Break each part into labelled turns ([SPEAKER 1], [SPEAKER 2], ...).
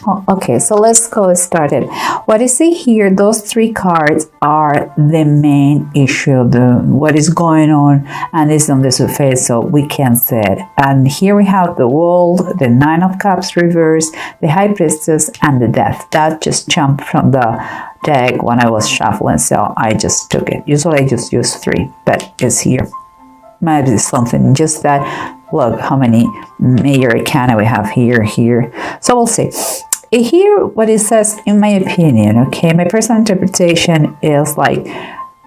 [SPEAKER 1] Oh, okay, so let's go started. What you see here, those three cards are the main issue, what is going on, and it's on the surface, so we can't see it. And here we have the World, the Nine of Cups reverse, the High Priestess, and the Death. That just jumped from the deck when I was shuffling, so I just took it. Usually I just use three, but it's here. Maybe it's something just that. Look how many major arcana we have here. So we'll see. Here, what it says, in my opinion, okay, my personal interpretation is like,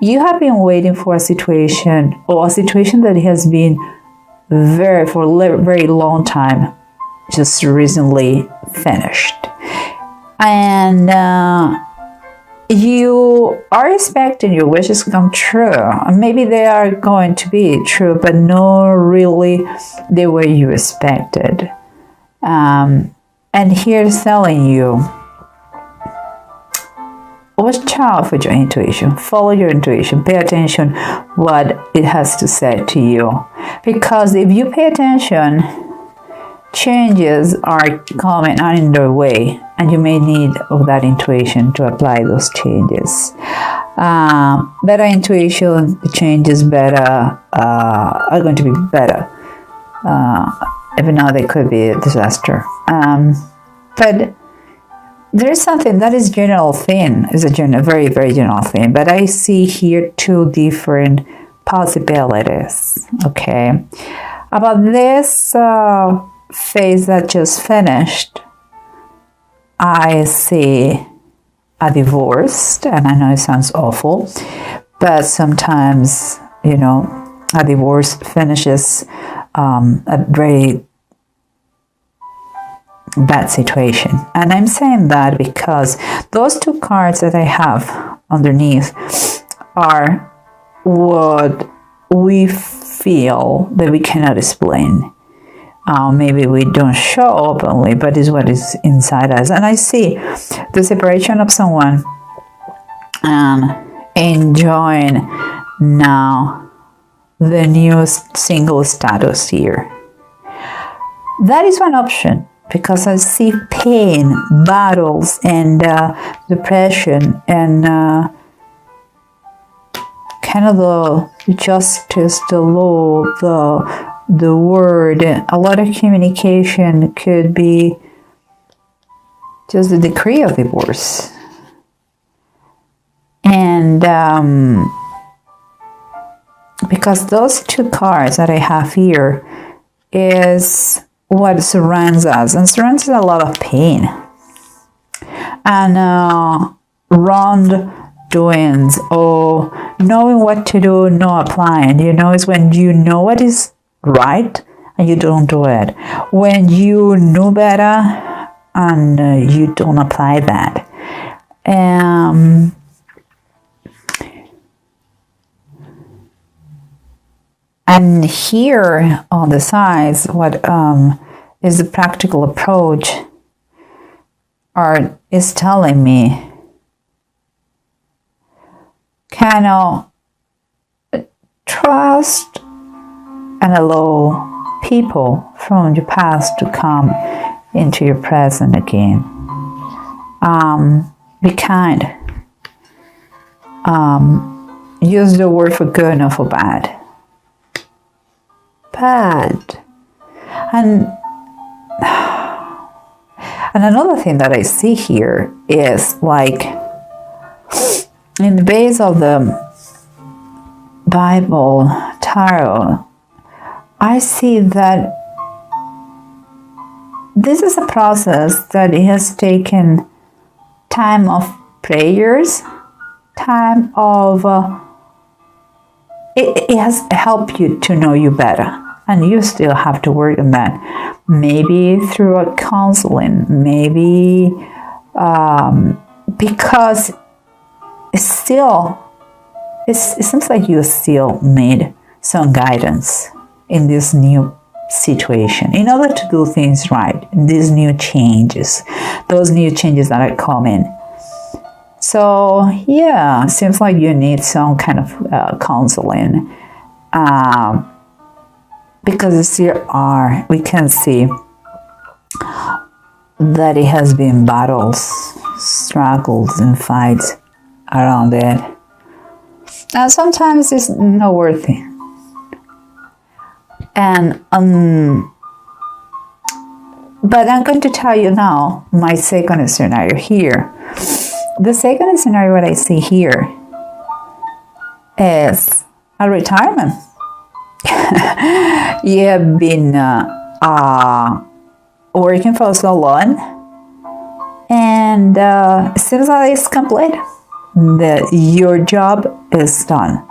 [SPEAKER 1] you have been waiting for a situation, or a situation that has been for a very long time, just recently finished. And you are expecting your wishes to come true. Maybe they are going to be true, but not really the way you expected. And here's telling you, watch out for your intuition. Follow your intuition. Pay attention what it has to say to you. Because if you pay attention, changes are coming on their way, and you may need of that intuition to apply those changes. Better intuition, changes better are going to be better. Even though they could be a disaster. But there is something that is general thing. It's a very, very general thing. But I see here two different possibilities. Okay, about this phase that just finished, I see a divorce, and I know it sounds awful, but sometimes, you know, a divorce finishes a very bad situation. And I'm saying that because those two cards that I have underneath are what we feel that we cannot explain. Maybe we don't show openly, but it's what is inside us. And I see the separation of someone and enjoying now the new single status here. That is one option, because I see pain, battles, and depression, and kind of the justice, the law, the word. A lot of communication could be just the decree of divorce. And because those two cards that I have here is what surrounds us, and surrounds us a lot of pain and wrongdoings, or knowing what to do, not applying. You know, it's when you know what is right and you don't do it. When you know better and you don't apply that. And here on the sides, what is the practical approach is telling me, kind of trust and allow people from your past to come into your present again. Be kind. Use the word for good, not for bad. And another thing that I see here is, like, in the base of the Bible tarot, I see that this is a process that it has taken time of prayers, time of it has helped you to know you better. And you still have to work on that. Maybe through a counseling, maybe because it seems like you still need some guidance in this new situation in order to do things right. These new changes, those new changes that are coming. So yeah, it seems like you need some kind of counseling. Because here we can see that it has been battles, struggles, and fights around it. And sometimes it's not worth it. And but I'm going to tell you now my second scenario here. The second scenario what I see here is a retirement. You have been working for so long, and it seems like it's complete. Your job is done.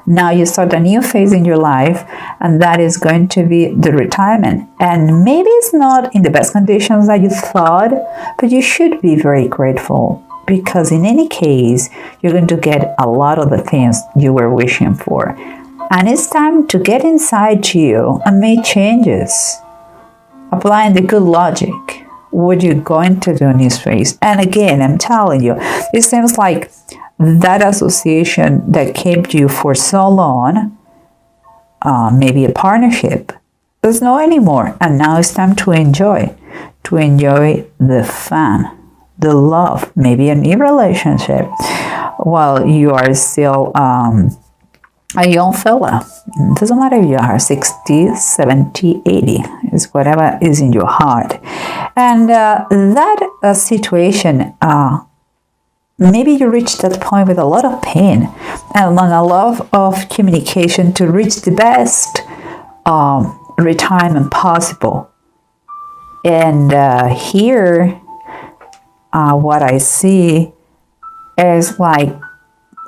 [SPEAKER 1] Now you start a new phase in your life, and that is going to be the retirement. And maybe it's not in the best conditions that you thought, but you should be very grateful, because in any case, you're going to get a lot of the things you were wishing for. And it's time to get inside you and make changes, applying the good logic. What you're going to do in this phase. And again, I'm telling you, it seems like that association that kept you for so long, maybe a partnership, there's no anymore. And now it's time to enjoy the fun, the love, maybe a new relationship while you are still a young fella. It doesn't matter if you are 60, 70, 80. It's whatever is in your heart. And that situation, maybe you reach that point with a lot of pain and a lot of communication to reach the best retirement possible. And here, what I see is like,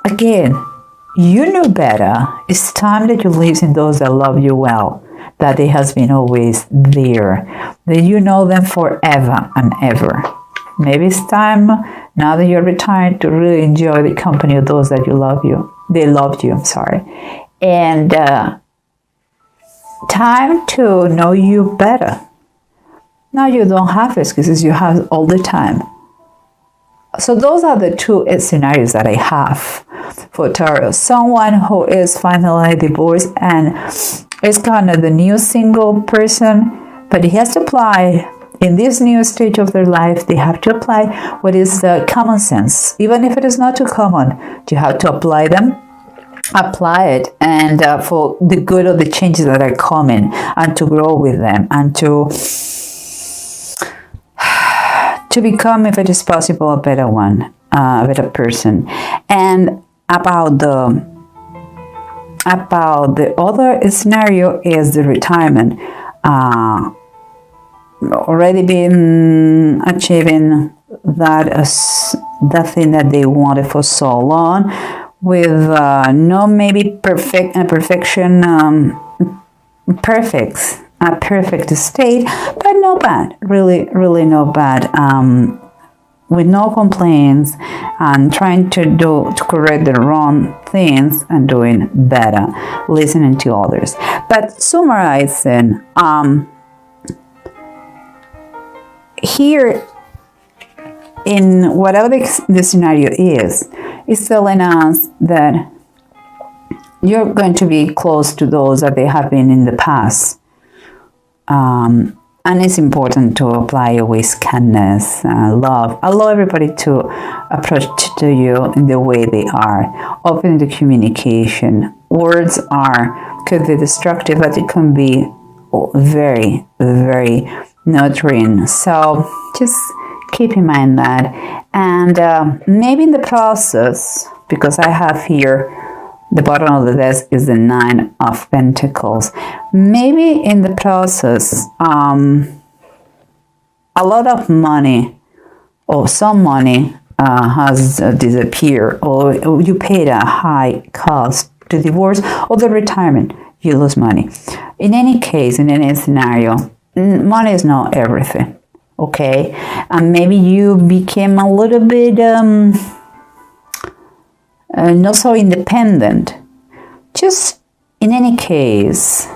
[SPEAKER 1] again, you knew better. It's time that you listen to those that love you well, that they has been always there, that you know them forever and ever. Maybe it's time, now that you're retired, to really enjoy the company of those that loved you, I'm sorry. And time to know you better. Now you don't have excuses, you have all the time. So those are the two scenarios that I have for Taurus. Someone who is finally divorced and is kind of the new single person, but he has to apply in this new stage of their life. They have to apply what is common sense, even if it is not too common. You have to apply it, and for the good of the changes that are coming, and to grow with them, and to become, if it is possible, a better one, a better person. And about the other scenario is the retirement. Already been achieving that thing that they wanted for so long, with no maybe perfection, a perfect state, but no bad, really no bad, with no complaints, and trying to correct the wrong things and doing better, listening to others. But summarizing, here, in whatever the scenario is, it's telling us that you're going to be close to those that they have been in the past. And it's important to apply always kindness, love. Allow everybody to approach to you in the way they are. Open the communication. Words could be destructive, but it can be very, very nurturing. So just keep in mind that. And maybe in the process, because I have here, the bottom of the desk is the 9 of Pentacles. Maybe in the process, a lot of money or some money has disappeared, or you paid a high cost to divorce or the retirement. You lose money. In any case, in any scenario, money is not everything. Okay? And maybe you became a little bit not so independent. Just in any case,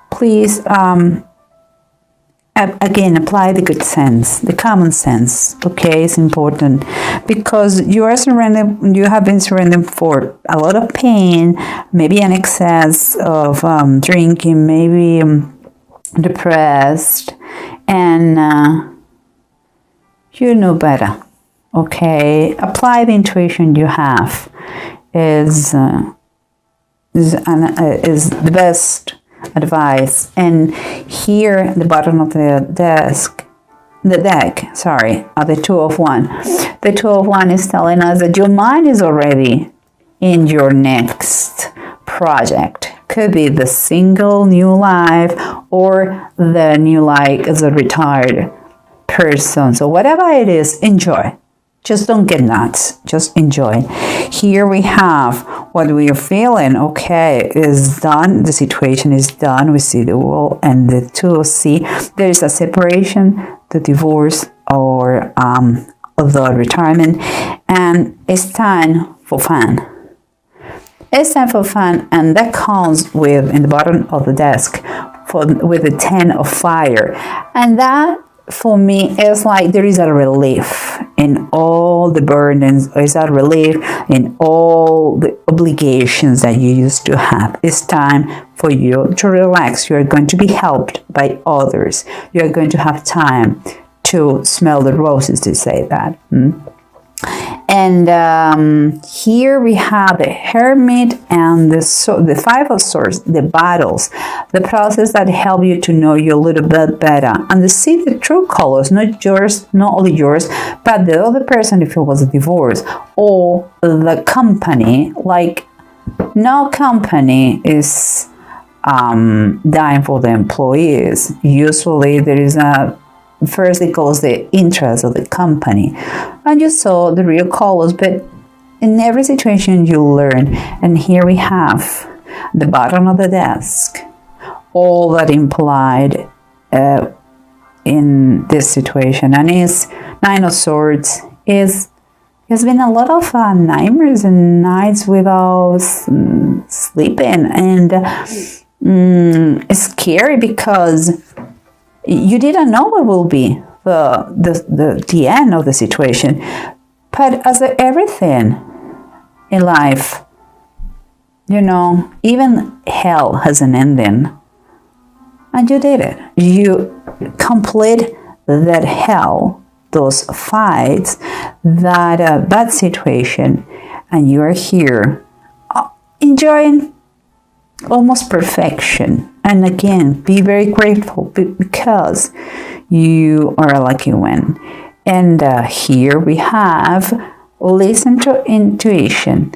[SPEAKER 1] please again apply the good sense, the common sense. Okay, it's important, because you have been surrendering for a lot of pain, maybe an excess of drinking, maybe depressed, and you know better. Okay, apply the intuition you have is the best advice. And here at the bottom of the deck, are the Two of One. The Two of One is telling us that your mind is already in your next project. Could be the single new life or the new life as a retired person. So whatever it is, enjoy. Just don't get nuts. Just enjoy. Here we have what we are feeling. Okay, is done. The situation is done. We see the wall and the two. See, there is a separation, the divorce, or the retirement, and it's time for fun. It's time for fun, and that comes with in the bottom of the desk with the 10 of fire, and that for me is like there is a relief in all the burdens. Is a relief in all the obligations that you used to have. It's time for you to relax. You are going to be helped by others. You are going to have time to smell the roses, to say that. And here we have the Hermit and the Five of Swords, the battles, the process that help you to know you a little bit better and to see the true colors, not yours, not only yours, but the other person if it was a divorce, or the company. Like, no company is dying for the employees. Usually there is first it goes the interest of the company, and you saw the real colors, but in every situation you learn. And here we have the bottom of the desk, all that implied in this situation, and is Nine of Swords. There's been a lot of nightmares and nights without sleeping, and it's scary because you didn't know what will be the end of the situation. But as everything in life, you know, even hell has an ending. And you did it. You complete that hell, those fights, that bad situation, and you are here enjoying almost perfection. And again, be very grateful because you are a lucky one. And here we have listen to intuition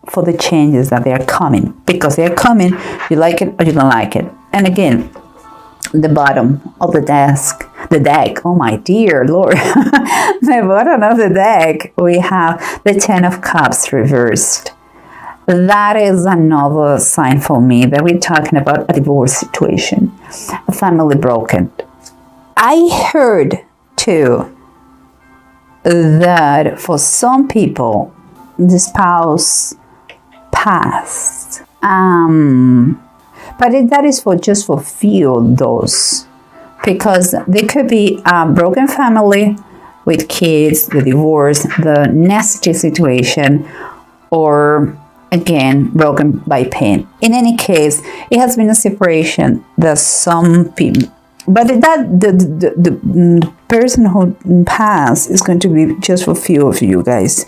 [SPEAKER 1] for the changes that they are coming, because they are coming. You like it or you don't like it. And again, the bottom of the deck, oh my dear Lord, the bottom of the deck, we have the 10 of Cups reversed. That is another sign for me that we're talking about a divorce situation, a family broken. I heard too that for some people the spouse passed, but that is for just for few of those, because there could be a broken family with kids, the divorce, the nasty situation, or again, broken by pain. In any case, it has been a separation that some people, but that the person who passed is going to be just for few of you guys.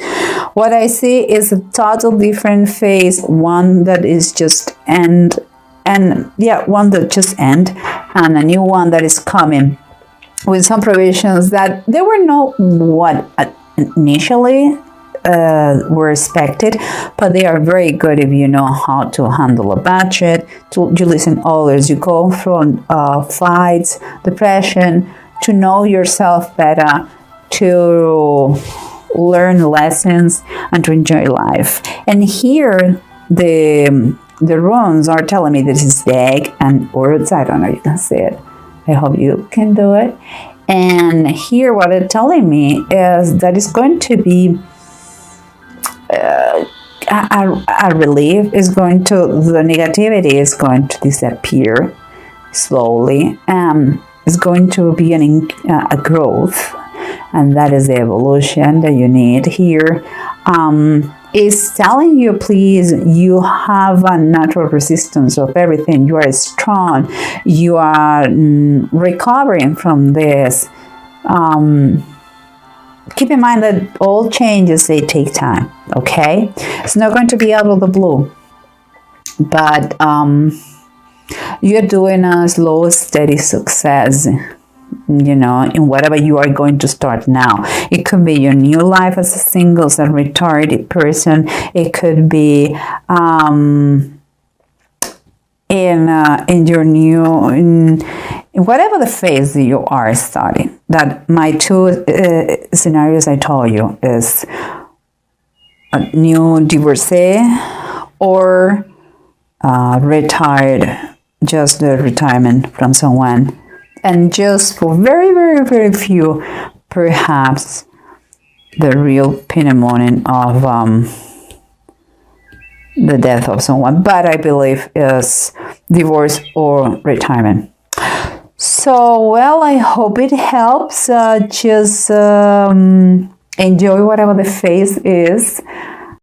[SPEAKER 1] What I see is a total different phase, one that is just end, and yeah, one that just end, and a new one that is coming with some provisions that they were not what initially were expected, but they are very good if you know how to handle a budget, you listen to others, you go from fights, depression, to know yourself better, to learn lessons, and to enjoy life. And here the runes are telling me this is the egg and words. I don't know, you can see it. I hope you can do it. And here what they're telling me is that it's going to be a relief. Is going to, the negativity is going to disappear slowly. It's going to be a growth, and that is the evolution that you need here. Is telling you, please, you have a natural resistance of everything. You are strong. You are recovering from this. keep in mind that all changes, they take time, okay? It's not going to be out of the blue, but you're doing a slow, steady success, you know, in whatever you are going to start now. It could be your new life as a single, as a retired person. It could be in your new, in whatever the phase that you are starting. That my two scenarios I told you is a new divorcee or retired, just the retirement from someone, and just for very, very, very few, perhaps the real pandemonium of the death of someone, but I believe is divorce or retirement. So, well, I hope it helps. Just enjoy whatever the phase is.